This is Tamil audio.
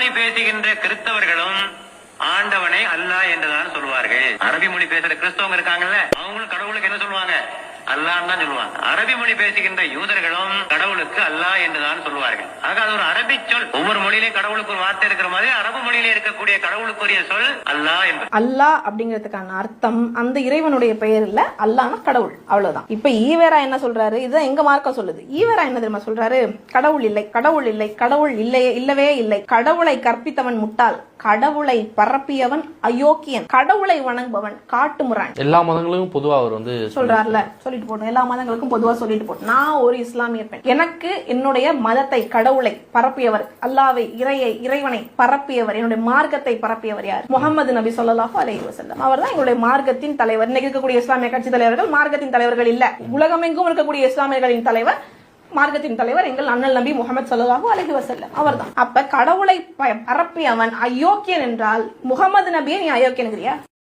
மொழி பேசுகின்ற கிறிஸ்தவர்களும் ஆண்டவனை அல்லாஹ் என்றுதான் சொல்லுவார்கள். அரபி மொழி பேசுற கிறிஸ்தவங்க இருக்காங்கல்ல, அவங்களும் கடவுளுக்கு என்ன சொல்லுவாங்க? அல்லாஹ் தான் சொல்லுவாங்க. அரபி மொழி பேசுகின்ற யூதர்களும் கடவுளுக்கு அல்லாஹ் என்றுதான் சொல்லுவார்கள். ஆக அது ஒரு அரபி சொல். ஒவ்வொரு மொழியிலேயும் கடவுளுக்கு ஒரு வார்த்தை இருக்கிற மாதிரி அரபு மொழியிலே இருக்கக்கூடிய கடவுளுக்குரிய சொல் அல்லாஹ் என்று. அல்லாஹ் அப்படிங்கிறதுக்கான அர்த்தம் அந்த இறைவனுடைய பெயர் இல்ல, அல்லாஹ்னா கடவுள், அவ்வளவுதான். இப்ப ஈவேரா என்ன சொல்றாரு? இதுதான் எங்க மார்க்கம் சொல்லுது. ஈவேரா என்ன தெரியுமா சொல்றாரு? கடவுள் இல்லை, கடவுள் இல்லை, கடவுள் இல்லையே, இல்லவே இல்லை. கடவுளை கற்பித்தவன் முட்டாள், கடவுளை பரப்பியவன் அயோக்கியன், கடவுளை வணங்குபவன் காட்டுமுறான். எல்லா மதங்களுக்கும் பொதுவா அவர் சொல்றாருல, சொல்லிட்டு போட்டோம். எல்லா மதங்களுக்கும் பொதுவா சொல்லிட்டு போட்டோம். நான் ஒரு இஸ்லாமிய பெண், எனக்கு என்னுடைய மதத்தை, கடவுளை பரப்பியவர், அல்லாவை, இறைவனை பரப்பியவர், என்னுடைய மார்க்கத்தை பரப்பியவர் யார்? முகமது நபி ஸல்லல்லாஹு அலைஹி வஸல்லம். அவர் தான் எங்களுடைய மார்க்கத்தின் தலைவர். இன்னைக்கு இருக்கக்கூடிய இஸ்லாமிய கட்சி தலைவர்கள் மார்க்கத்தின் தலைவர்கள் இல்ல. உலகமெங்கும் இருக்கக்கூடிய இஸ்லாமியர்களின் தலைவர், மார்க்கத்தின் தலைவர் எங்கள் அண்ணல் நபி முகமது ஸல்லல்லாஹு அலைஹி வஸல்லம் அவர்தான். அப்ப கடவுளை பரப்பியவன் அயோக்கியன் என்றால் முகமது நபியை நீ அயோக்கியன்கிறியா?